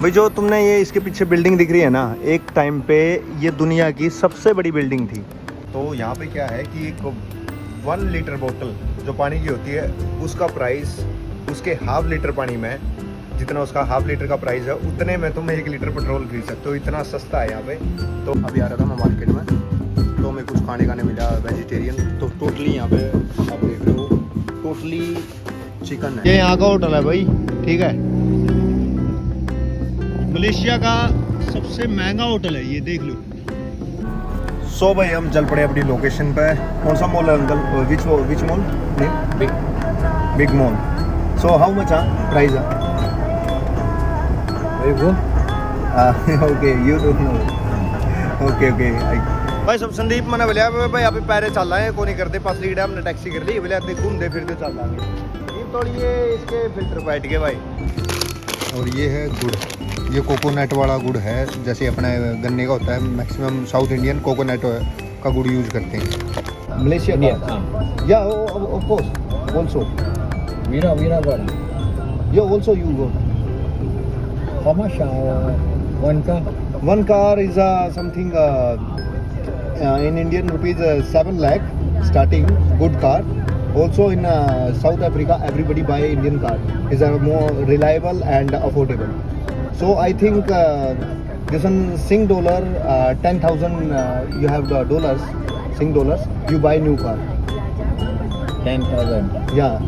भाई जो तुमने ये इसके पीछे बिल्डिंग दिख रही है ना, एक टाइम पे ये दुनिया की सबसे बड़ी बिल्डिंग थी। तो यहाँ पे क्या है कि एक 1 लीटर बोतल जो पानी की होती है उसका प्राइस उसके हाफ लीटर पानी में, जितना उसका हाफ लीटर का प्राइस है उतने में तुम 1 लीटर पेट्रोल खरीद सकते हो। इतना सस्ता है यहाँ पे। तो अभी आ रहा था मैं मार्केट में, तो हमें कुछ खाने मिला वेजिटेरियन। तो टोटली यहाँ पे आप देख रहे हो टोटली चिकन है। ये यहाँ का होटल है भाई, ठीक है। मलेशिया का सबसे महंगा होटल है ये, देख लो। सो भाई हम चल पड़े अपनी लोकेशन पे। कौन सा मॉल है uncle? Which mall? Big mall. So how much price? Okay you don't know. Okay भाई सब संदीप मैंने बोलिया भाई अभी पैरे चल रहे हैं, को नहीं करते पास लीड है, हमने टैक्सी कर ली। बोले घूमते फिरते चल जाएंगे। ये तोड़िए इसके फिल्टर बैठ गए भाई। और ये है गुड़, ये कोकोनट वाला गुड़ है, जैसे अपने गन्ने का होता है। मैक्सिमम साउथ इंडियन कोकोनट का गुड़ यूज करते हैं। मलेशिया का या ऑफ कोर्स आल्सो वीरा गोल्ड यो also you go. How much one car is something in Indian rupees 7 lakh starting good car. Also in South Africa everybody buy Indian car, is more reliable and affordable. So I think this one Sing dollar 10,000 you have the dollars, Sing dollars, you buy new car 10,000. yeah.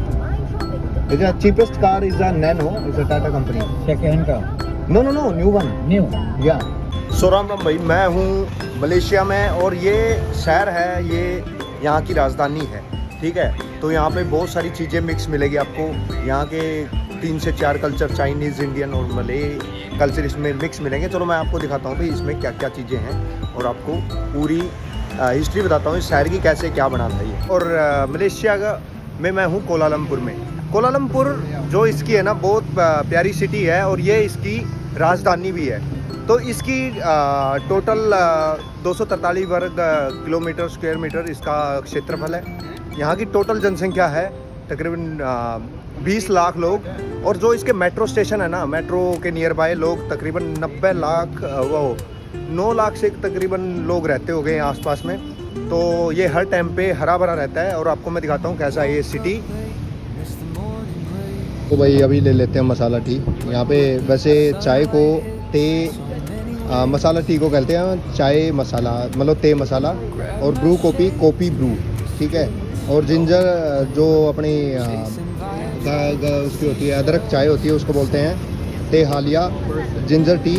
The cheapest car is a Nano, is a Tata company. Second hand car? No new one. New? yeah. सो राम भाई, मैं हूँ Malaysia में और ये शहर है, ये यहाँ की राजधानी है, ठीक है। तो यहाँ पे बहुत सारी चीज़ें मिक्स मिलेगी आपको। यहाँ के 3 से 4 कल्चर, चाइनीज़, इंडियन और मले कल्चर इसमें मिक्स मिलेंगे। चलो मैं आपको दिखाता हूँ भाई इसमें क्या क्या चीज़ें हैं और आपको पूरी हिस्ट्री बताता हूँ इस शहर की कैसे क्या बनाता है ये। और मलेशिया का मैं हूँ कोलालमपुर में। कोलालमपुर जो इसकी है ना बहुत प्यारी सिटी है और ये इसकी राजधानी भी है। तो इसकी टोटल 243 वर्ग किलोमीटर स्क्वायर मीटर इसका क्षेत्रफल है। यहाँ की टोटल जनसंख्या है तकरीबन 20 लाख लोग। और जो इसके मेट्रो स्टेशन है ना, मेट्रो के नियर बाय लोग तकरीबन 90 लाख 9 लाख से तकरीबन लोग रहते हो गए आसपास में। तो ये हर टाइम पे हरा भरा रहता है और आपको मैं दिखाता हूँ कैसा है ये सिटी। तो भाई अभी ले लेते हैं मसाला टी। यहाँ पे वैसे चाय को मसाला टी को कहते हैं, चाय मसाला मतलब ते मसाला, और ब्रू कॉफ़ी ब्रू, ठीक है। और जिंजर जो अपनी उसकी होती है अदरक चाय होती है उसको बोलते हैं ते हालिया जिंजर टी,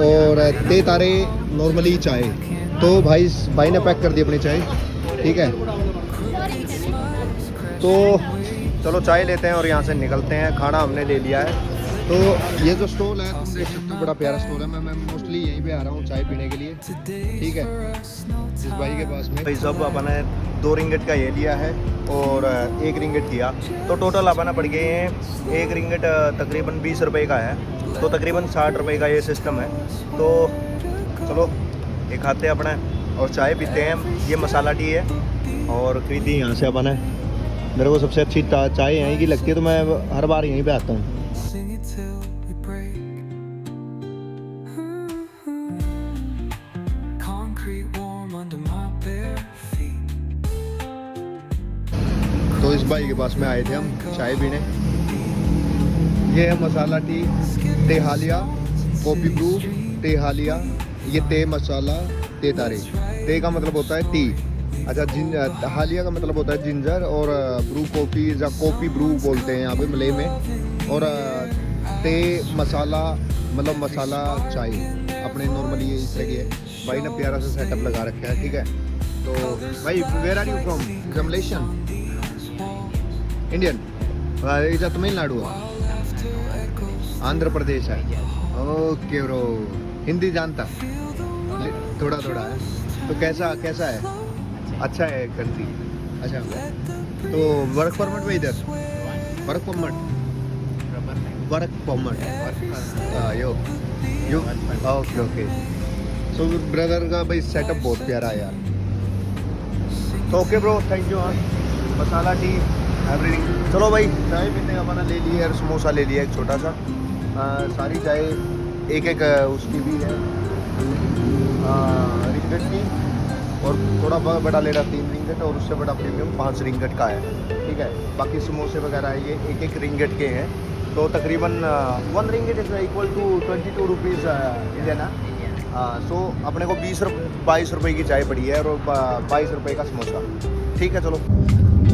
और ते तारे नॉर्मली चाय। तो भाई ने पैक कर दी अपनी चाय, ठीक है। तो चलो चाय लेते हैं और यहाँ से निकलते हैं। खाना हमने ले लिया है। तो ये जो स्टॉल है तुम देख सकते हो, बड़ा प्यारा स्टॉल है। मैं मोस्टली यहीं पे आ रहा हूँ चाय पीने के लिए, ठीक है। इस भाई के पास में भाई सब अपन ने 2 रिंगट का ये लिया है और 1 रिंगट किया, तो टोटल अपना पड़ गए हैं 1 रिंगट तकरीबन 20 रुपये का है, तो तकरीबन 60 रुपये का ये सिस्टम है। तो चलो ये खाते हैं अपना और चाय पीते हैं। ये मसाला टी है और खरीदी यहाँ से अपन है। मेरे को सबसे अच्छी चाय यहीं की लगती है, तो मैं हर बार यहीं पे आता हूँ। तो इस भाई के पास में आए थे हम चाय पीने। ये है मसाला टी ते हालिया, कॉफ़ी ब्रू ते हालिया, ये ते मसाला ते तारे। ते का मतलब होता है टी, अच्छा हालिया का मतलब होता है जिंजर, और ब्रू कॉफ़ी या कॉफ़ी ब्रू बोलते हैं यहाँ पे मले में। और ते मसाला मतलब मसाला चाय अपने नॉर्मली ये इस तरह की है। भाई ने प्यारा सा सेटअप लगा रखा है, ठीक है। तो भाई where are you from? Malaysian, Indian, इधर तमिलनाडु है, आंध्र प्रदेश है। ओके ब्रो, हिंदी जानता थोड़ा है। तो कैसा है? अच्छा है कंट्री, अच्छा। तो वर्क परमिट में इधर वर्क परमिट यो ओके। सो ब्रदर का भाई सेटअप बहुत प्यारा है यार। तो okay bro, thank you. Masala T everything. चलो भाई चाय पीते हैं अपना ले लिए और समोसा ले लिया एक छोटा सा। सारी चाय एक एक उसकी भी है रिंगट की, और थोड़ा बड़ा ले रहा 3 रिंगट, और उससे बड़ा प्रीमियम 5 रिंगट का है, ठीक है। बाकी समोसे वगैरह ये एक एक रिंगट के हैं, तो तकरीबन 1 ringgit is equal to 22 rupees Indian. So अपने को 22 रुपये की चाय पड़ी है और 22 रुपये का समोसा, ठीक है। चलो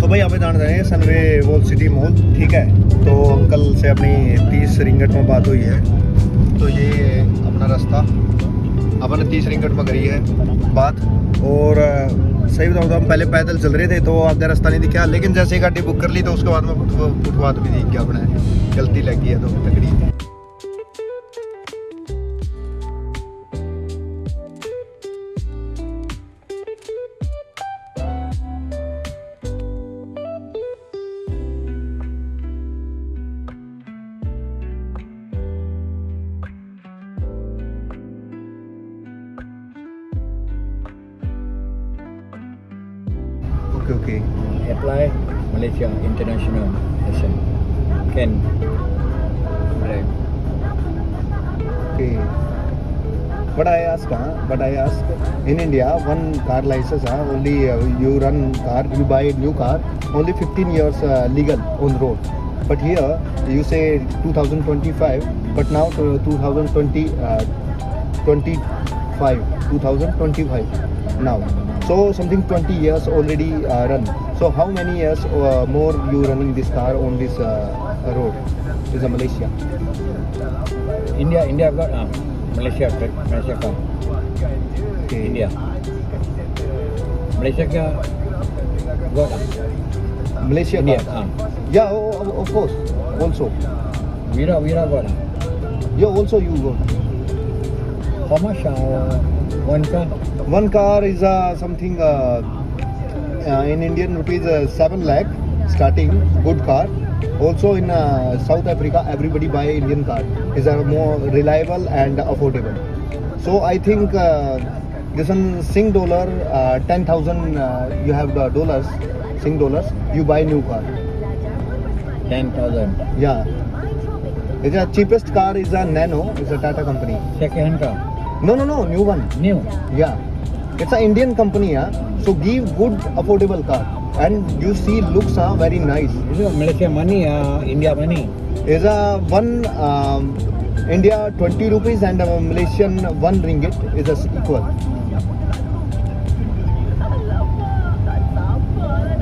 तो भाई आप जान रहे हैं सनवे वॉल सिटी मॉल, ठीक है। तो अंकल से अपनी 30 रिंगट में बात हुई है, तो ये अपना रास्ता अपने 30 रिंगट में करी है बात। और सही बताऊँ तो हम पहले पैदल चल रहे थे, तो आगे रास्ता नहीं दिखा, लेकिन जैसे ही गाड़ी बुक कर ली तो उसके बाद में फुटपाथ भी दिख गया अपने, गलती लग गई है तो तकड़ी। Okay. Apply Malaysia International License. Can drive. Okay. But I ask, in India, one car license, only you run car, you buy a new car, only 15 years legal on road. But here, you say 2025, but now 2025 now. So something 20 years already run. So how many years more you running this car on this road? Is a Malaysia. India got Malaysia car. Okay. India. Malaysia got Malaysia India. car. Yeah, of course. Also. Vira got. Yeah, also you got. How much one car? One car is something in Indian rupees 7 lakh starting, good car. Also in South Africa, everybody buy Indian car. Is more reliable and affordable. So I think this one Sing dollar 10,000 you have the dollars, Sing dollars. You buy new car. 10,000. Yeah. It's the cheapest car is a Nano. It's a Tata company. Second hand car. No, new one. New. Yeah, it's an Indian company, so give good affordable car, and you see looks are very nice. Is it Malaysia money or India money? Is a one India 20 rupees and Malaysian 1 ringgit is equal.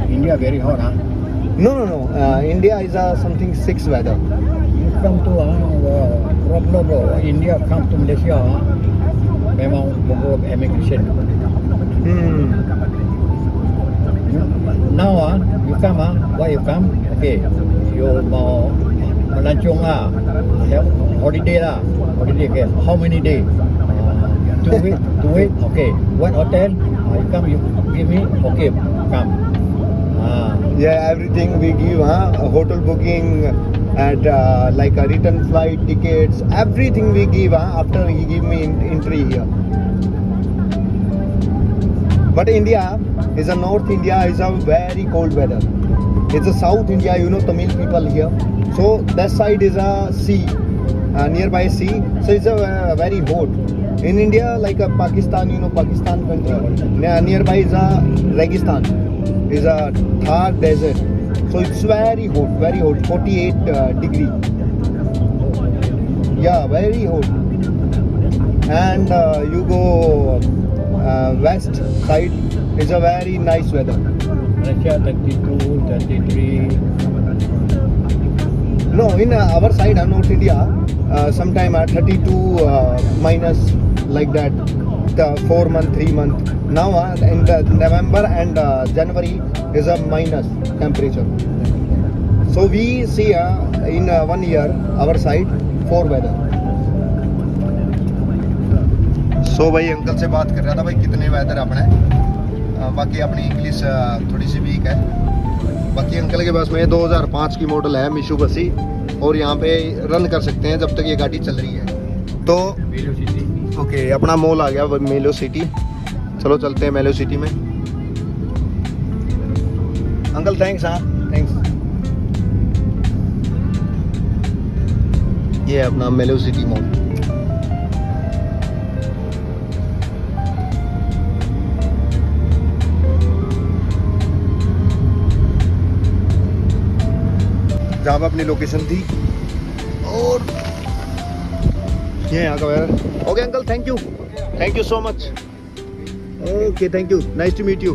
India very hot, huh? No. India is something 6 weather. You come to bro. India come to Malaysia, memang bobo immigration. Now you come why you come? Okay, you mau melancong holiday okay. How many days? 2 weeks. Okay. What hotel? You come, you give me. Okay, come. Yeah, everything we give, hotel booking and like a return flight tickets, everything we give after he give me entry here. But India is a North India is a very cold weather. It's a South India, Tamil people here. So that side is a sea, nearby sea. So it's a very hot. In India, like a Pakistan, Pakistan country, nearby is a Registan, is a Thar desert. So it's very hot, 48 degree. Yeah, very hot. And you go west side, is a very nice weather. Malaysia 32, 33. No, in our side, North India, sometime 32 minus like that, 4 month, 3 month. Now in November and January is a minus temperature. So we see in 1 year our side 4 weather. So भाई uncle से बात कर रहा था भाई कितने weather अपने, बाकी अपनी इंग्लिश थोड़ी सी वीक है। बाकी अंकल के पास में 2005 की मॉडल है मित्सुबिशी, और यहाँ पे रन कर सकते हैं जब तक ये गाड़ी चल रही है। तो मेलो सिटी। ओके, अपना मॉल आ गया मेलो सिटी। चलो चलते हैं मेलो सिटी में। Uncle thanks, thanks. ये है अपना मेलो सिटी मॉल। जहाँ पे अपनी लोकेशन थी। और ये यहाँ का weather. Okay uncle, thank you so much. Okay, thank you, nice to meet you.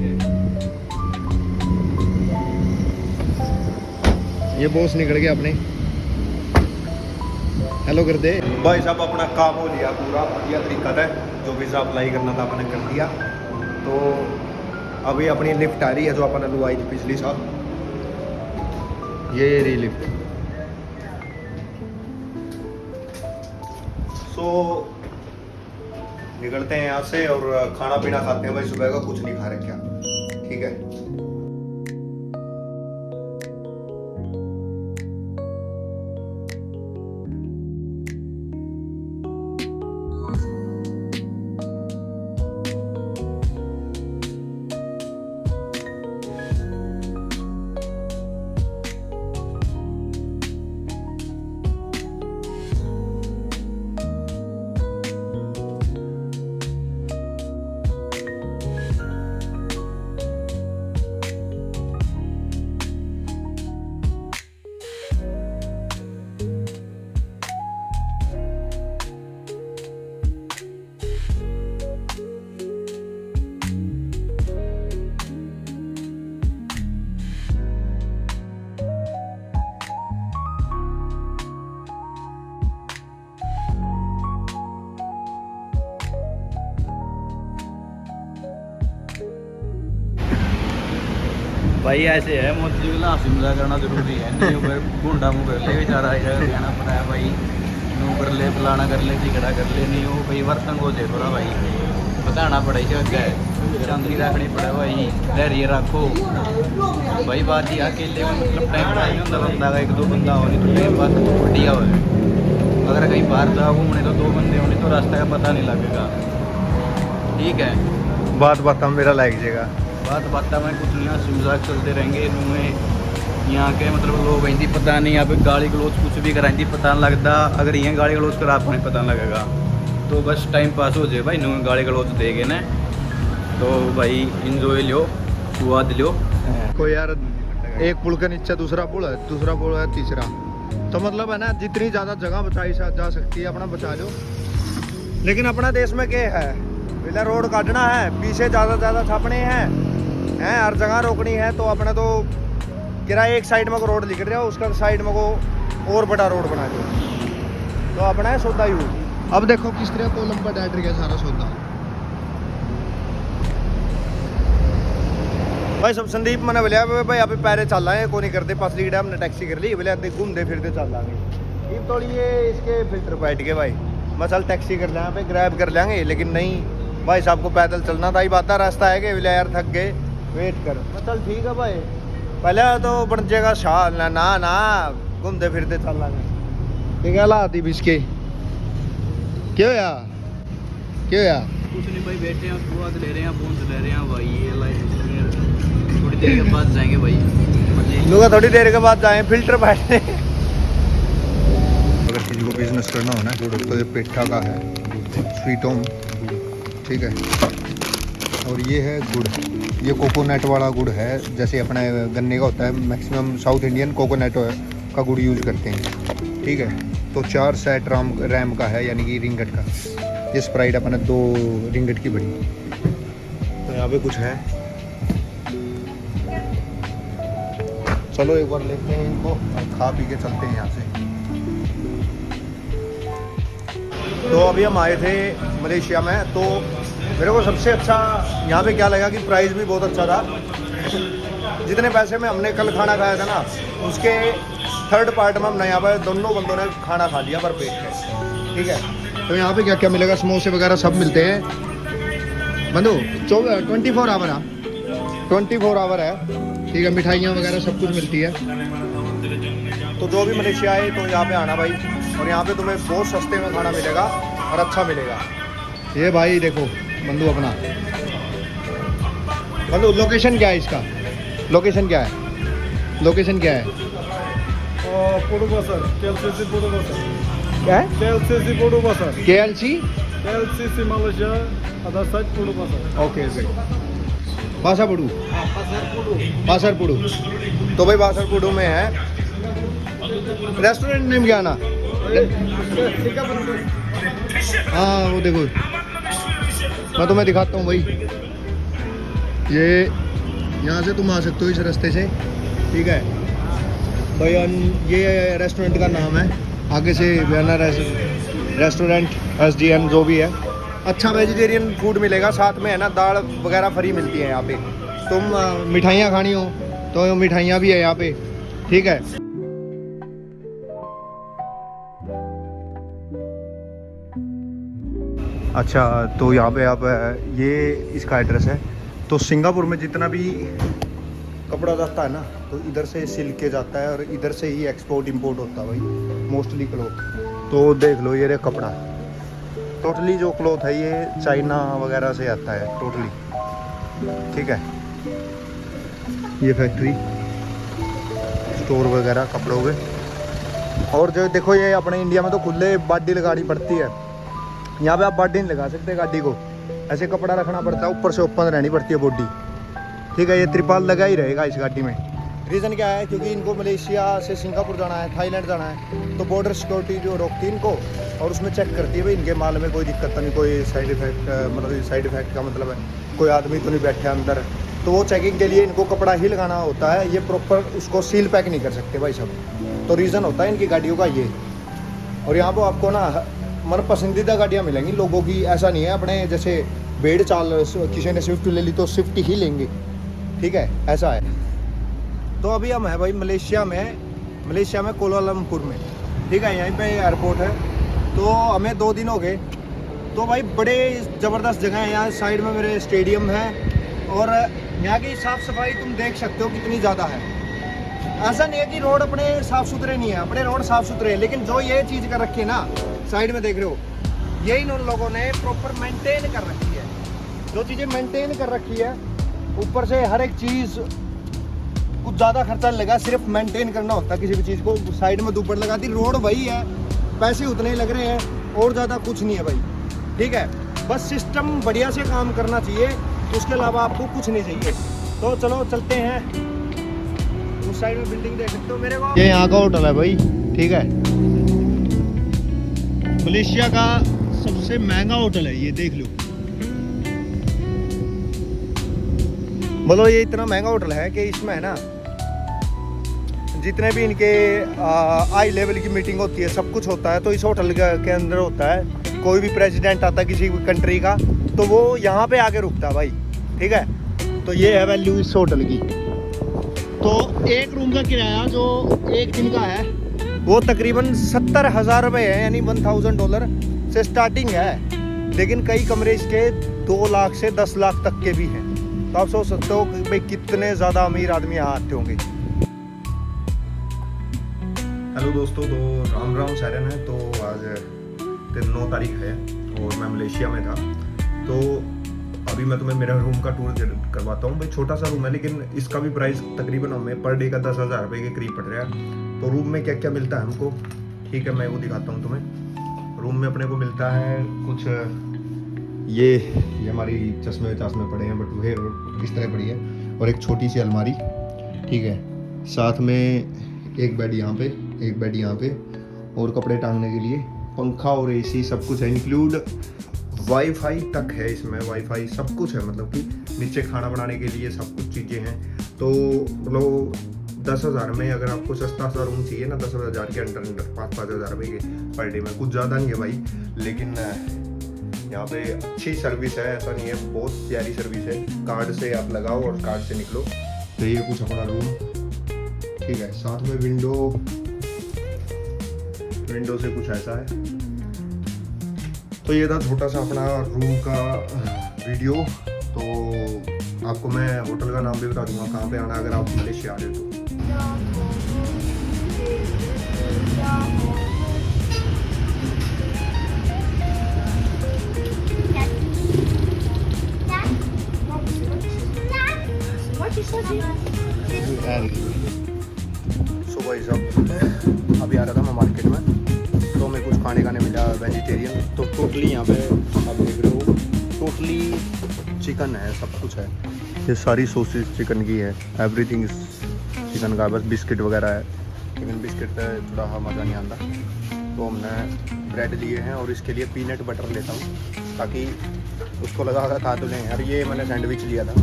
ये बॉस निकल गया अपने, हेलो कर दे। भाई साहब अपना काम हो लिया पूरा, बढ़िया तरीका है। जो वीज़ा अप्लाई करना था अपने कर दिया। तो अभी अपनी लिफ्ट आ रही है जो अपन लुआई थी पिछली साल, ये रही लिफ्ट। सो निकलते हैं यहाँ से और खाना पीना खाते हैं। भाई सुबह का कुछ नहीं खा रहे क्या, ठीक है। भाई ऐसे है मोदी वाला हंसी मजाक करना जरूरी है नहीं ऊपर गुंडा मुँह कर ले बेचारा रहना पड़ा है भाई नू कर ले फलाना कर ले टिकड़ा कर ले नहीं वो भाई वर्तन को दे थोड़ा भाई बताना पड़ेगा क्या शांति रखनी पड़े भाई धैर्य रखो भाई बात ही अकेले में मतलब टाइम नहीं होता बंदा का एक दो बंदा हो नहीं तो टाइम बात बढ़िया हो अगर कहीं बाहर जाओ घूमने तो दो बंदे होने तो रास्ते का पता नहीं लगेगा ठीक है बात मेरा लाइक जाएगा बात में कुछ नहीं हंसी मजाक चलते रहेंगे यहाँ के मतलब लोग आती पता नहीं यहाँ पे गाली गलोच कुछ भी कराती पता नहीं लगता अगर यहाँ गाली गलोच करा अपने पता नहीं लगेगा तो बस टाइम पास हो जाए भाई नू गाली गलोच देगे ना तो भाई इंजॉय लो स्वाद लो को यार एक पुल के नीचे दूसरा पुल है तीसरा तो मतलब है ना जितनी ज़्यादा जगह बचाई जा सकती है अपना बचा लो लेकिन अपना देश में क्या है पहले रोड काटना है पीछे ज़्यादा छापने हैं हर जगह रोकनी है तो अपने तो किराए एक साइड में को रोड लिख रहा है उसका साइड में को और बड़ा रोड बना दो तो अपना है सौदा यूज अब देखो किस तरह को लंबा डाइटर गया सारा सौदा भाई सब संदीप मैंने बोलिया भाई अभी पैरे चल रहे हैं को नहीं करते पसली डैम ने टैक्सी कर ली बोले घूमते फिरते चल जाएंगे ये थोड़ी ये इसके फिल्टर बैठ गए भाई मैं चल टैक्सी कर लेंगे पे ग्रैब कर लेंगे लेकिन नहीं भाई साहब को पैदल चलना था ही बात रास्ता है कि बोले यार थक गए वेट कर मैं चल ठीक है भाई पहले तो बन जाएगा शाह ना घूमते फिरते चल लेंगे ठीक है हालात ही बिस्के क्यों यार कुछ नहीं भाई बैठे हैं स्वाद ले रहे हैं बूंद ले रहे हैं भाई ये लाइफ थोड़ी देर के बाद जाएंगे भाई लोग थोड़ी देर के बाद जाएं फिल्टर बैठने अगर किसी को बिजनेस करना हो ना तो ये पेठा का है स्वीट होम ठीक है और ये है गुड़ ये कोकोनट वाला गुड़ है जैसे अपना गन्ने का होता है मैक्सिमम साउथ इंडियन कोकोनट का गुड़ यूज़ करते हैं ठीक है तो 4 सेट रैम का है यानी कि रिंगट का ये स्प्राइट अपना 2 रिंगट की बड़ी तो यहाँ पे कुछ है चलो एक बार लेते हैं इनको और खा पी के चलते हैं यहाँ से तो अभी हम आए थे मलेशिया में तो मेरे को सबसे अच्छा यहाँ पे क्या लगा कि प्राइस भी बहुत अच्छा था जितने पैसे में हमने कल खाना खाया था ना उसके 3rd पार्ट में हमने यहाँ पर दोनों बंदों ने खाना खा लिया पर पेट के ठीक है तो यहाँ पे क्या क्या मिलेगा समोसे वगैरह सब मिलते हैं बंधु 24 आवर है 24 आवर है ठीक है मिठाइयाँ वगैरह सब कुछ मिलती है तो जो भी मलेशिया आए तो यहाँ पे आना भाई और यहाँ पे तुम्हें बहुत सस्ते में खाना मिलेगा और अच्छा मिलेगा ये भाई देखो बंधु अपना बंधु लोकेशन क्या है इसका लोकेशन क्या है Purubasar, KLCC Purubasar. क्या है KLCC Purubasar. KLC Malaysia, other side Purubasar. Okay बासापुडू तो भाई बासापुडू में है रेस्टोरेंट नेम क्या ना? हाँ वो देखो, मैं तुम्हें दिखाता हूँ भाई। ये यहाँ से तुम आ सकते हो इस रास्ते से, ठीक है भाई। ये रेस्टोरेंट का नाम है, आगे से वियना रेस्टोरेंट SGN जो भी है। अच्छा वेजिटेरियन फूड मिलेगा, साथ में है ना दाल वगैरह फ्री मिलती है यहाँ पे। तुम मिठाइयाँ खानी हो तो मिठाइयाँ भी है यहाँ पे, ठीक है। अच्छा तो यहाँ पे आप ये इसका एड्रेस है। तो सिंगापुर में जितना भी कपड़ा जाता है ना, तो इधर से सिल के जाता है और इधर से ही एक्सपोर्ट इंपोर्ट होता है भाई, मोस्टली क्लोथ। तो देख लो ये रे कपड़ा, टोटली जो क्लोथ है ये चाइना वगैरह से आता है टोटली, ठीक है। ये फैक्ट्री स्टोर वगैरह कपड़ों के। और जो देखो ये अपने इंडिया में तो खुले बाडी लगानी पड़ती है, यहाँ पे आप बाडी नहीं लगा सकते गाड़ी को, ऐसे कपड़ा रखना पड़ता है, ऊपर से ओपन रहनी पड़ती है बॉडी, ठीक है। ये त्रिपाल लगा ही रहेगा इस गाड़ी में। रीज़न क्या है, क्योंकि इनको मलेशिया से सिंगापुर जाना है, थाईलैंड जाना है, तो बॉर्डर सिक्योरिटी जो रोकती है इनको और उसमें चेक करती है भाई इनके माल में कोई दिक्कत तो नहीं, कोई साइड इफेक्ट, मतलब साइड इफेक्ट का मतलब है कोई आदमी तो नहीं बैठे अंदर। तो वो चेकिंग के लिए इनको कपड़ा ही लगाना होता है, ये प्रॉपर उसको सील पैक नहीं कर सकते भाई सब। तो रीज़न होता है इनकी गाड़ियों का ये। और यहाँ पर आपको ना मतलब पसंदीदा गाड़ियाँ मिलेंगी लोगों की, ऐसा नहीं है अपने जैसे बेड़ चाल किसी ने स्विफ्ट ले ली तो स्विफ्ट ही लेंगे, ठीक है, ऐसा है। तो अभी हम हैं भाई मलेशिया में कोलालमपुर में, ठीक है। यहीं पे एयरपोर्ट है। तो हमें 2 दिन हो गए। तो भाई बड़े ज़बरदस्त जगह है यहाँ, साइड में मेरे स्टेडियम है और यहाँ की साफ़ सफाई तुम देख सकते हो कितनी ज़्यादा है। ऐसा नहीं है कि रोड अपने साफ़ सुथरे नहीं है, अपने रोड साफ़ सुथरे हैं, लेकिन जो ये चीज़ कर रखी है ना साइड में देख रहे हो, ये इन लोगों ने प्रॉपर मेंटेन कर रखी है। जो चीज़ें मेंटेन कर रखी है, ऊपर से हर एक चीज़ कुछ ज़्यादा खर्चा लगा, सिर्फ मेंटेन करना होता है किसी भी चीज़ को। साइड में दुपट लगा दी, रोड वही है, पैसे उतने ही लग रहे हैं और ज़्यादा कुछ नहीं है भाई, ठीक है। बस सिस्टम बढ़िया से काम करना चाहिए, उसके अलावा आपको कुछ नहीं चाहिए। तो चलो चलते हैं, उस साइड में बिल्डिंग देख सकते हो मेरे को। ये यहाँ का होटल है भाई, ठीक है। मलेशिया का सबसे महंगा होटल है ये, देख लो। मतलब ये इतना महंगा होटल है कि इसमें है ना जितने भी इनके हाई लेवल की मीटिंग होती है, सब कुछ होता है तो इस होटल के अंदर होता है। कोई भी प्रेसिडेंट आता है किसी कंट्री का तो वो यहाँ पे आके रुकता है भाई, ठीक है। तो ये है वैल्यू इस होटल की। तो एक रूम का किराया जो एक दिन का है वो तकरीबन 70,000 रुपये है, यानी $1,000 से स्टार्टिंग है। लेकिन कई कमरे इसके 2 लाख से 10 लाख तक के भी हैं। तो आप सोच सकते हो कि भाई कितने ज़्यादा अमीर आदमी यहाँ आते होंगे। हेलो दोस्तों, तो राम राम सायरन है। तो आज 9 तारीख है और मैं मलेशिया में था। तो अभी मैं तुम्हें मेरा रूम का टूर करवाता हूँ। भाई छोटा सा रूम है, लेकिन इसका भी प्राइस तकरीबन हमें पर डे का 10,000 रुपये के करीब पड़ रहा है। तो रूम में क्या क्या मिलता है हमको, ठीक है, मैं वो दिखाता हूँ तुम्हें। रूम में अपने को मिलता है कुछ ये हमारी चश्मे पड़े हैं, बट वह इस तरह पड़ी है, और एक छोटी सी अलमारी, ठीक है। साथ में एक बेड यहाँ पे, एक बेड यहाँ पे, और कपड़े टांगने के लिए पंखा और AC सब कुछ है, इंक्लूड वाईफाई तक है इसमें। वाईफाई सब कुछ है, मतलब कि नीचे खाना बनाने के लिए सब कुछ चीज़ें हैं। तो मतलब 10,000 में अगर आपको सस्ता सा रूम चाहिए ना, 10,000 के अंडर 5,000 रुपये के पर डे में, कुछ ज़्यादा नहीं है भाई। लेकिन यहाँ पे अच्छी सर्विस है, ऐसा नहीं है, बहुत प्यारी सर्विस है। कार्ड से आप लगाओ और कार्ड से निकलो। तो ये कुछ अपना रूम, ठीक है। साथ में विंडो से कुछ ऐसा है। तो ये था छोटा सा अपना रूम का वीडियो। तो आपको मैं होटल का नाम भी बता दूंगा कहाँ पे आना है अगर आप मलेशिया आ रहे हो तो। सो भाई साहब, अभी आ रहा था मैं मार्केट में, तो हमें कुछ खाने का नहीं मिला वेजिटेरियन। तो टोटली यहाँ पे आप देख रहे हो, टोटली चिकन है, सब कुछ है। ये सारी सॉसेज चिकन की है, एवरीथिंग चिकन का, बस बिस्किट वगैरह है। लेकिन बिस्किट थोड़ा मज़ा नहीं आता। तो हमने ब्रेड लिए हैं और इसके लिए पीनट बटर लेता हूँ ताकि उसको लगा खा तो लें यार। ये मैंने सैंडविच लिया था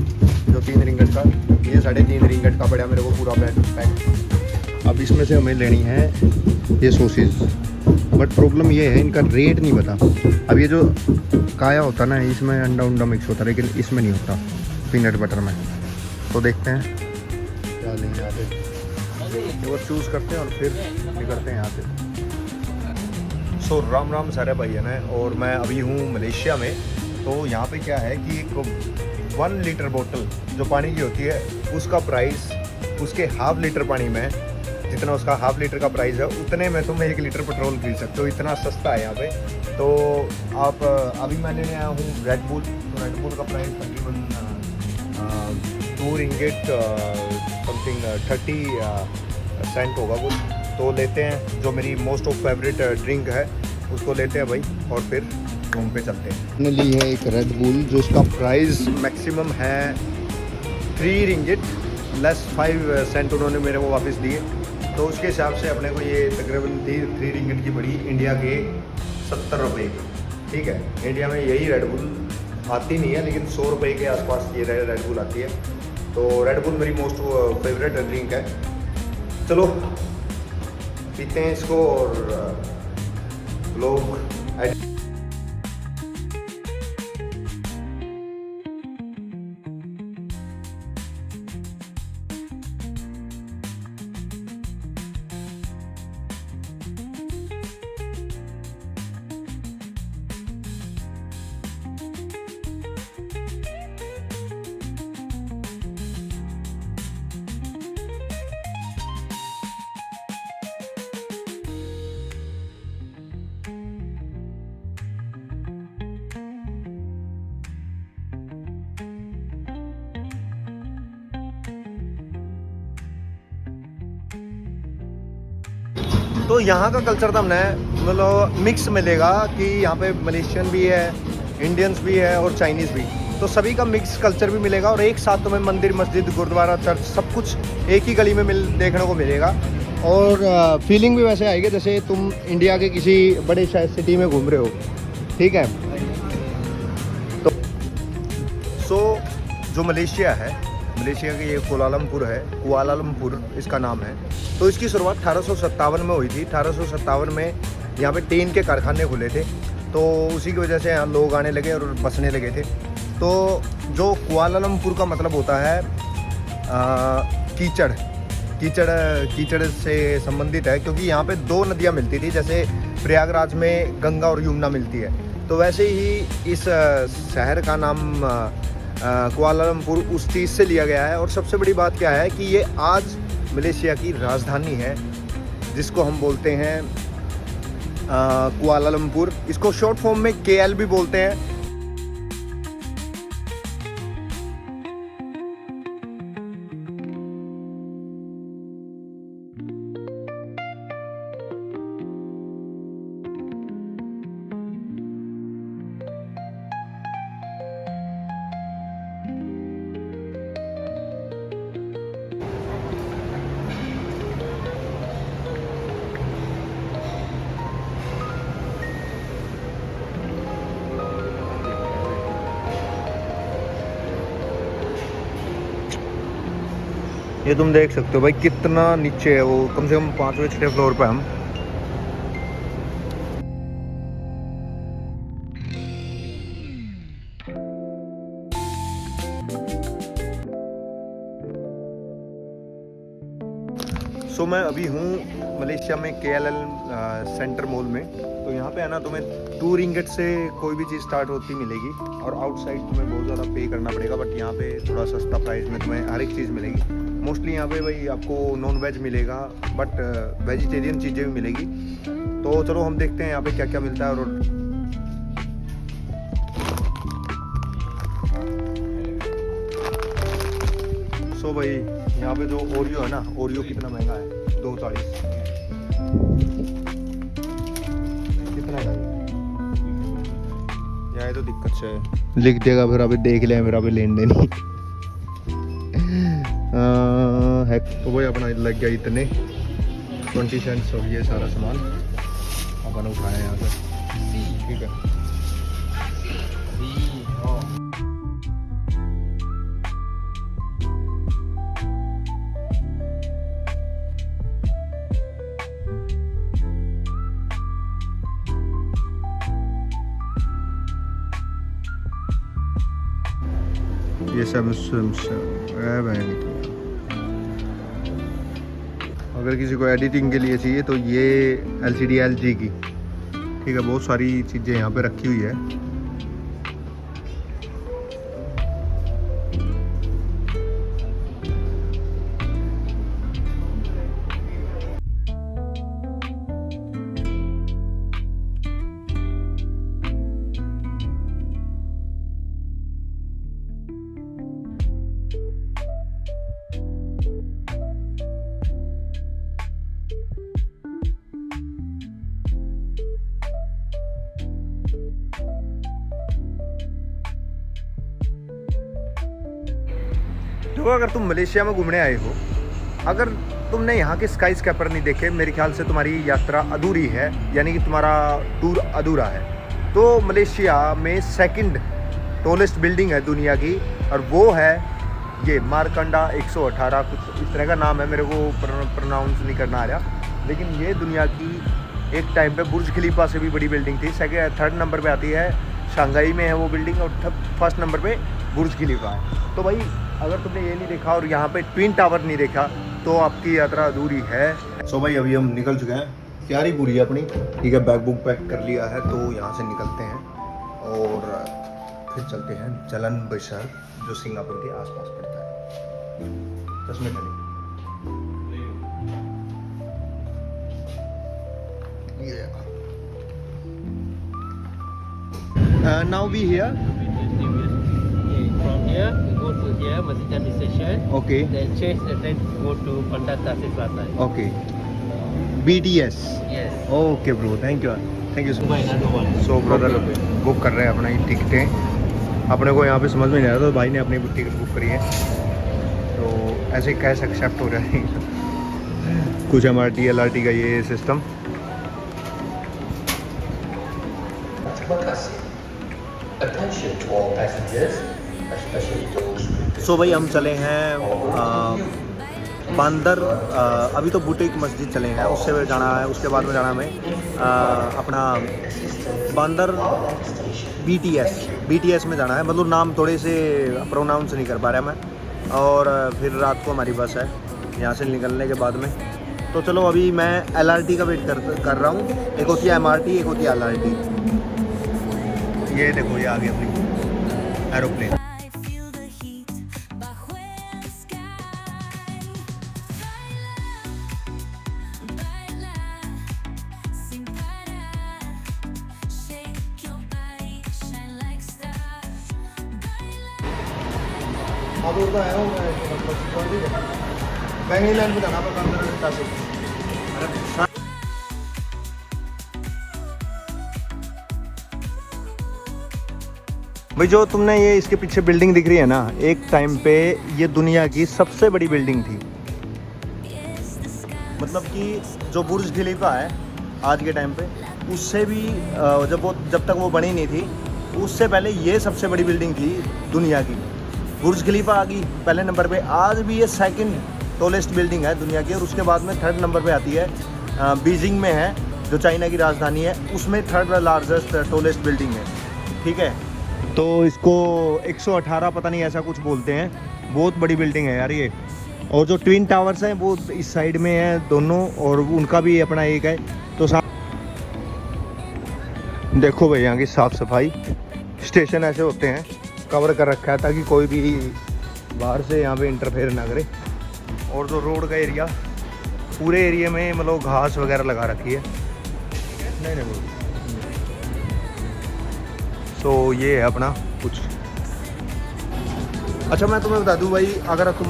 जो 3 रिंगट का, ये 3.5 रिंगट का पड़ा मेरे को पूरा ब्रेड पैक। अब इसमें से हमें लेनी है ये सॉसेज, बट प्रॉब्लम ये है इनका रेट नहीं पता। अब ये जो काया होता ना इसमें अंडा उंडा मिक्स होता है, लेकिन इसमें नहीं होता पीनट बटर में। तो देखते हैं क्या लेंगे यहाँ पे, वो चूज़ करते हैं और फिर निकलते हैं यहाँ से। सो राम राम सारे भाई ने, और मैं अभी हूँ मलेशिया में। तो यहाँ पे क्या है कि एक 1 लीटर बोतल जो पानी की होती है उसका प्राइस उसके हाफ लीटर पानी में, जितना उसका हाफ लीटर का प्राइस है उतने में तुम 1 लीटर पेट्रोल खरीद सकते हो। इतना सस्ता है यहाँ पे। तो आप अभी मैं लेने आया हूँ रेड बुल। तो रेड बुल का प्राइस तकरीबन 2 रिंगेट समथिंग 30 सेंट होगा कुछ। तो लेते हैं जो मेरी मोस्ट ऑफ फेवरेट ड्रिंक है उसको लेते हैं भाई, और फिर रूम पे चलते हैं। मैंने ली है एक रेड बुल जो उसका प्राइस मैक्सिमम है 3 रिंगेट लेस 5 सेंट उन्होंने मेरे को वापस दिए। तो उसके हिसाब से अपने को ये तकरीबन 3 रिंगेट की पड़ी, इंडिया के 70 रुपये की। ठीक है, इंडिया में यही रेड बुल आती नहीं है, लेकिन 100 रुपये के आसपास ये रेड बुल आती है। तो रेड बुल मेरी मोस्ट फेवरेट ड्रिंक है। चलो पीते हैं इसको और लोग तो यहाँ का कल्चर तो हमने मतलब मिक्स मिलेगा कि यहाँ पे मलेशियन भी है, इंडियंस भी है और चाइनीज़ भी। तो सभी का मिक्स कल्चर भी मिलेगा और एक साथ तुम्हें मंदिर, मस्जिद, गुरुद्वारा, चर्च सब कुछ एक ही गली में देखने को मिलेगा। और फीलिंग भी वैसे आएगी जैसे तुम इंडिया के किसी बड़े शहर सिटी में घूम रहे हो। ठीक है। तो जो मलेशिया है, मलेशिया के ये कुआलालंपुर इसका नाम है। तो इसकी शुरुआत 1857 में हुई थी। 1857 में यहाँ पे टीन के कारखाने खुले थे, तो उसी की वजह से यहाँ लोग आने लगे और बसने लगे थे। तो जो कुआलालंपुर का मतलब होता है कीचड़ से संबंधित है, क्योंकि यहाँ पे 2 नदियाँ मिलती थी। जैसे प्रयागराज में गंगा और यमुना मिलती है, तो वैसे ही इस शहर का नाम कुआलालंपुर उस चीज़ से लिया गया है। और सबसे बड़ी बात क्या है कि ये आज मलेशिया की राजधानी है, जिसको हम बोलते हैं कुआलालंपुर। इसको शॉर्ट फॉर्म में KL भी बोलते हैं। ये तुम देख सकते हो भाई कितना नीचे है वो, कम से कम 5वें 6वें फ्लोर पे हम। सो मैं अभी हूँ मलेशिया में KLL सेंटर मॉल में। तो यहाँ पे है ना तुम्हें 2 रिंगेट से कोई भी चीज़ स्टार्ट होती मिलेगी, और आउटसाइड तुम्हें बहुत ज़्यादा पे करना पड़ेगा। बट यहाँ पे थोड़ा सस्ता प्राइस में तुम्हें हर एक चीज़ मिलेगी। मोस्टली यहाँ पे भाई आपको नॉन वेज मिलेगा, बट वेजिटेरियन चीज़ें भी मिलेगी। तो चलो हम देखते हैं यहाँ पे क्या क्या मिलता है। और सो भाई यहाँ पे जो ओरियो है ना, ओरियो कितना महंगा है, 2.40 कितना है यहाँ? तो दिक्कत से लिख देगा, फिर अभी देख लिया, फिर अभी लेन देनी है। तो भाई अपना लग गया इतने 20 सेंट्स और ये सारा सामान अपन उठाया यहाँ से, ठीक है। ये सब अगर किसी को एडिटिंग के लिए चाहिए तो ये LCD LG की, ठीक है, बहुत सारी चीज़ें यहाँ पे रखी हुई है। तो अगर तुम मलेशिया में घूमने आए हो, अगर तुमने यहाँ के स्काई स्कैपर नहीं देखे, मेरे ख्याल से तुम्हारी यात्रा अधूरी है, यानी कि तुम्हारा टूर अधूरा है। तो मलेशिया में सेकंड टॉलेस्ट बिल्डिंग है दुनिया की, और वो है ये मारकंडा 118, कुछ इस तरह का नाम है, मेरे को प्रोनाउंस नहीं करना आ रहा, लेकिन ये दुनिया की एक टाइम पे बुर्ज खलीफा से भी बड़ी बिल्डिंग थी। थर्ड नंबर पे आती है, शंघाई में है वो बिल्डिंग, और फर्स्ट नंबर पे बुर्ज खलीफा है। तो भाई अगर तुमने ये नहीं देखा और यहाँ पे ट्विन टावर नहीं देखा तो आपकी यात्रा अधूरी है। सो भाई अभी हम निकल चुके हैं, तैयारी पूरी है अपनी, ठीक है, बैग बुक पैक कर लिया है, तो यहाँ से निकलते हैं और फिर चलते हैं जलन बशर, जो सिंगापुर के आसपास पड़ता है। 10 मिनट चलिए। Now we here. From here, we go to here, Masjid Jami Station. Okay. Then change the train to go to Bandar Tasik Selatan. Okay. BTS. Yes. Okay bro, thank you so Buy much. another one. So brother book कर रहे हैं अपना ही टिकटें, अपने को यहाँ पे समझ में नहीं आ रहा, तो भाई ने अपनी टिकट बुक करी है, तो ऐसे कैसे एक्सेप्ट हो रहा है कुछ MRT LRT का ये system. Attention to all passengers, especially those with सो भाई हम चले हैं बंदर, अभी तो बुटीक मस्जिद चले हैं, उससे जाना है, उसके बाद में जाना हमें अपना बंदर BTS में जाना है, मतलब नाम थोड़े से प्रोनाउंस नहीं कर पा रहा मैं, और फिर रात को हमारी बस है यहाँ से निकलने के बाद में। तो चलो अभी मैं LRT का वेट कर रहा हूँ, एक होती है MRT, एक होती है LRT। ये देखो ये आ गई अपनी एरोप्लेन। अब उड़ता है बैंगनी लाइन पे जाना पड़ता है। भाई जो तुमने ये इसके पीछे बिल्डिंग दिख रही है ना, एक टाइम पे ये दुनिया की सबसे बड़ी बिल्डिंग थी, मतलब कि जो बुर्ज खलीफा है आज के टाइम पे, उससे भी जब तक वो बनी नहीं थी उससे पहले ये सबसे बड़ी बिल्डिंग थी दुनिया की। बुर्ज खलीफा आ गई पहले नंबर पे, आज भी ये सेकंड टॉलेस्ट बिल्डिंग है दुनिया की, और उसके बाद में थर्ड नंबर पे आती है बीजिंग में है, जो चाइना की राजधानी है, उसमें थर्ड लार्जेस्ट टॉलेस्ट बिल्डिंग है, ठीक है। तो इसको 118 पता नहीं ऐसा कुछ बोलते हैं, बहुत बड़ी बिल्डिंग है यार ये। और जो ट्विन टावर्स हैं वो इस साइड में है दोनों, और उनका भी अपना एक है। तो देखो भाई यहाँ की साफ़ सफाई, स्टेशन ऐसे होते हैं, कवर कर रखा है ताकि कोई भी बाहर से यहाँ पे इंटरफेयर ना करे। और जो रोड का एरिया, पूरे एरिया में मतलब घास वगैरह लगा रखी है, नहीं तो ये है अपना कुछ। अच्छा मैं तुम्हें बता दूं भाई, अगर तुम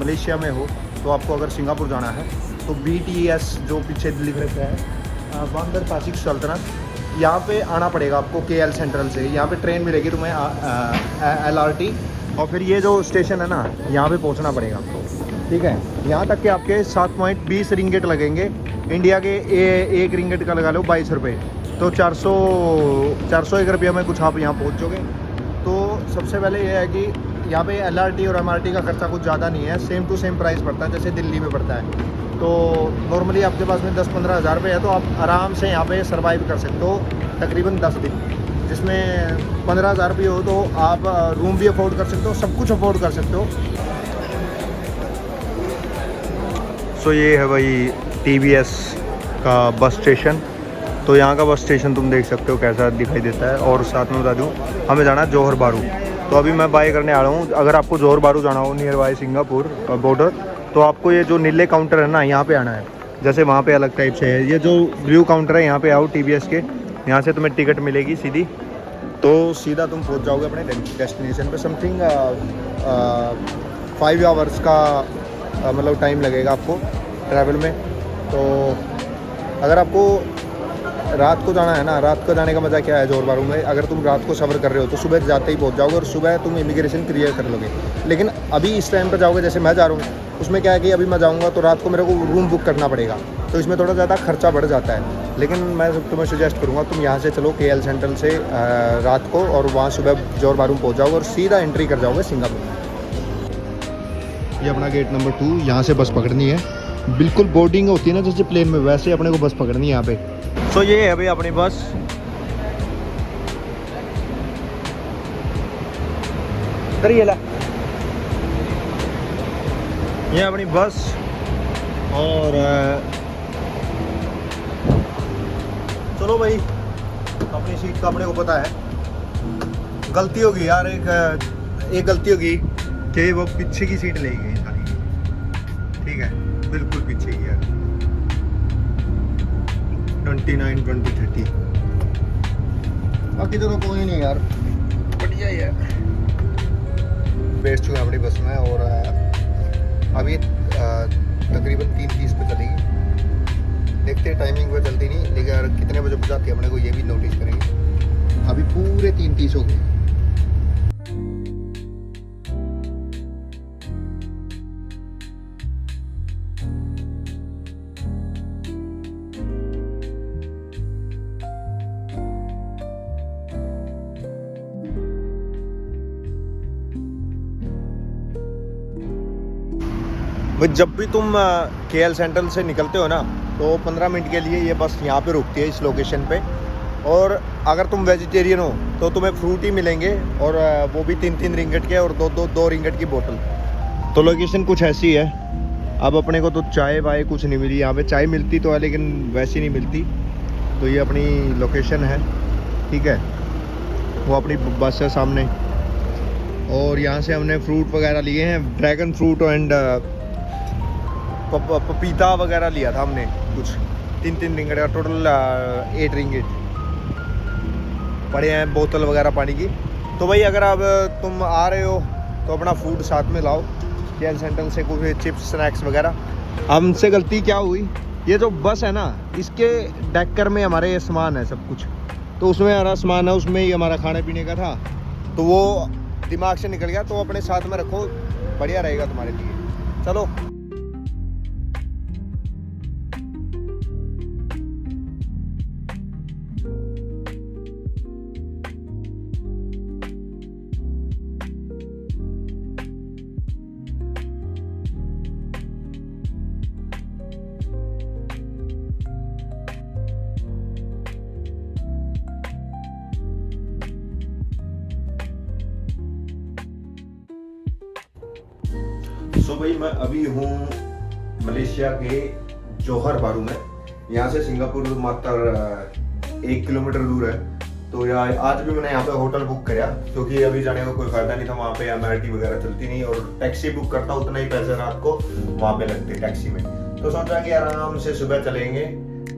मलेशिया में हो तो आपको अगर सिंगापुर जाना है तो BTS जो पीछे लिख रखा है, बंदर तासिक सल्तनत, यहाँ पे आना पड़ेगा आपको KL सेंट्रल से। यहाँ पे ट्रेन मिलेगी तुम्हें LRT, और फिर ये जो स्टेशन है ना, यहाँ पे पहुँचना पड़ेगा आपको। ठीक है। यहाँ तक कि आपके 7.20 रिंगेट लगेंगे। इंडिया के 1 रिंगेट का लगा लो 22 रुपये, तो 401 रुपये में कुछ आप यहाँ पहुँच जाओगे। तो सबसे पहले ये है कि यहाँ पे LRT और MRT का खर्चा कुछ ज़्यादा नहीं है, सेम टू सेम प्राइस पड़ता है जैसे दिल्ली में पड़ता है। तो नॉर्मली आपके पास में 10-15 हज़ार रुपये है तो आप आराम से यहाँ पे सर्वाइव कर सकते हो तकरीबन 10 दिन, जिसमें 15 हज़ार रुपये हो तो आप रूम भी अफोर्ड कर सकते हो, सब कुछ अफोर्ड कर सकते हो। सो ये है भाई TVS का बस स्टेशन। तो यहाँ का बस स्टेशन तुम देख सकते हो कैसा दिखाई देता है। और साथ में बता दूँ, हमें जाना है जौहर बारू। तो अभी मैं बाय करने आ रहा हूँ। अगर आपको जौहर बारू जाना हो नियर बाय सिंगापुर बॉर्डर, तो आपको ये जो नीले काउंटर है ना, यहाँ पे आना है। जैसे वहाँ पे अलग टाइप से है, ये जो ब्लू काउंटर है यहाँ पे आओ TVS के। यहाँ से तुम्हें टिकट मिलेगी सीधी, तो सीधा तुम पहुँच जाओगे अपने डेस्टिनेशन पे। समथिंग 5 आवर्स का मतलब टाइम लगेगा आपको ट्रैवल में। तो अगर आपको रात को जाना है ना, रात को जाने का मज़ा क्या है जौहर बारू में, अगर तुम रात को सफ़र कर रहे हो तो सुबह जाते ही पहुंच जाओगे और सुबह तुम इमिग्रेशन क्लियर कर लोगे। लेकिन अभी इस टाइम पर जाओगे, जैसे मैं जा रहा हूँ, उसमें क्या है कि अभी मैं जाऊँगा तो रात को मेरे को रूम बुक करना पड़ेगा, तो इसमें थोड़ा ज़्यादा खर्चा बढ़ जाता है। लेकिन मैं तुम्हें सजेस्ट करूँगा तुम यहाँ से चलो KL सेंट्रल से रात को, और वहाँ सुबह जौहर बारू पहुँच जाओगे और सीधा एंट्री कर जाओगे सिंगापुर। ये अपना गेट नंबर 2, यहाँ से बस पकड़नी है। बिल्कुल बोर्डिंग होती है ना जैसे प्लेन में, वैसे अपने को बस पकड़नी है यहाँ पे। सो ये है भाई अपनी बस। ये अपनी बस। और चलो भाई, अपनी सीट का अपने को पता है। गलती होगी यार, एक गलती होगी कि वो पीछे की सीट ले गई सारी। ठीक है, बिल्कुल पीछे ही यार, 29, 20, 30। बाकी तो कोई नहीं यार, बढ़िया ही है। बैठ चुके हैं अपनी बस में और अभी तकरीबन 3:30 पे चलेगी। देखते हैं, टाइमिंग पे चलती नहीं, लेकिन कितने बजे पहुँचाती है अपने को ये भी नोटिस करेंगे। अभी पूरे 3:30 हो गए। भाई जब भी तुम KL सेंट्रल से निकलते हो ना, तो 15 मिनट के लिए ये बस यहाँ पे रुकती है इस लोकेशन पे। और अगर तुम वेजिटेरियन हो तो तुम्हें फ्रूट ही मिलेंगे, और वो भी 3-3 रिंगट के, और 2 रिंगट की बोतल। तो लोकेशन कुछ ऐसी है। अब अपने को तो चाय वाय कुछ नहीं मिली यहाँ पे। चाय मिलती तो है लेकिन वैसी नहीं मिलती। तो ये अपनी लोकेशन है, ठीक है। वो अपनी बस है सामने, और यहाँ से हमने फ्रूट वगैरह लिए हैं, ड्रैगन फ्रूट एंड पपीता वगैरह लिया था हमने कुछ। 3-3 रिंगट का टोटल 8 रिंगट पड़े हैं, बोतल वगैरह पानी की। तो भाई अगर अब तुम आ रहे हो तो अपना फूड साथ में लाओ, KL सेंट्रल से कुछ चिप्स स्नैक्स वगैरह। हमसे गलती क्या हुई, ये जो बस है ना, इसके डेकर में हमारे ये सामान है सब कुछ, तो उसमें हमारा सामान है, उसमें ही हमारा खाने पीने का था, तो वो दिमाग से निकल गया। तो अपने साथ में रखो, बढ़िया रहेगा तुम्हारे लिए। चलो भाई मैं अभी हूँ मलेशिया के जौहर बारू में। यहाँ से सिंगापुर मात्र 1 किलोमीटर दूर है। तो यार आज भी मैंने यहाँ पे होटल बुक किया, क्योंकि अभी जाने का कोई फायदा नहीं था, वहाँ पे MRT वगैरह चलती नहीं, और टैक्सी बुक करता उतना ही पैसे रात को वहाँ पे लगते टैक्सी में। तो सोचा कि आराम से सुबह चलेंगे,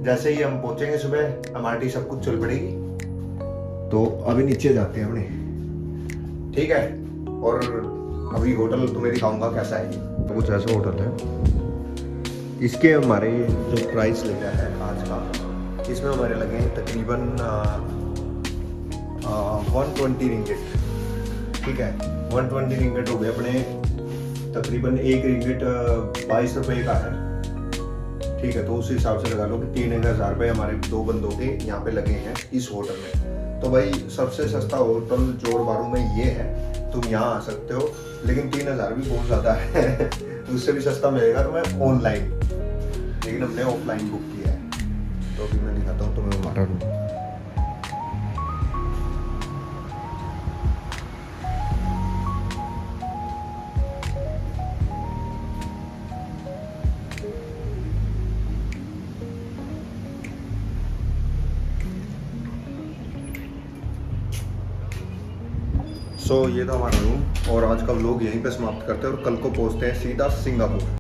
जैसे ही हम पहुँचेंगे सुबह MRT सब कुछ चल पड़ेगी। तो अभी नीचे जाते हैं अपने, ठीक है। और अभी होटल तुम्हें दिखाऊंगा कैसा है। तो कुछ ऐसा होटल है। इसके हमारे जो प्राइस लगा है आज का, इसमें हमारे लगे हैं तकरीबन 120 रिंगट, ठीक है। 120 रिंगट हो गए अपने तकरीबन एक रिंगिट 22 रुपये का है, ठीक है। तो उस हिसाब से लगा लो कि 3000 रुपये हमारे 2 बंदों के यहाँ पे लगे हैं इस होटल में। तो भाई सबसे सस्ता होटल जोर बारू में ये है, तुम यहाँ आ सकते हो, लेकिन 3000 भी बहुत ज़्यादा है। उससे भी सस्ता मिलेगा तुम्हें ऑनलाइन, लेकिन हमने ऑफलाइन बुक किया है। तो अभी मैं दिखाता हूँ तुम्हें हमारा रूम। सो ये था हमारा रूम, और आज का व्लॉग यहीं पे समाप्त करते हैं और कल को पहुंचते हैं सीधा सिंगापुर।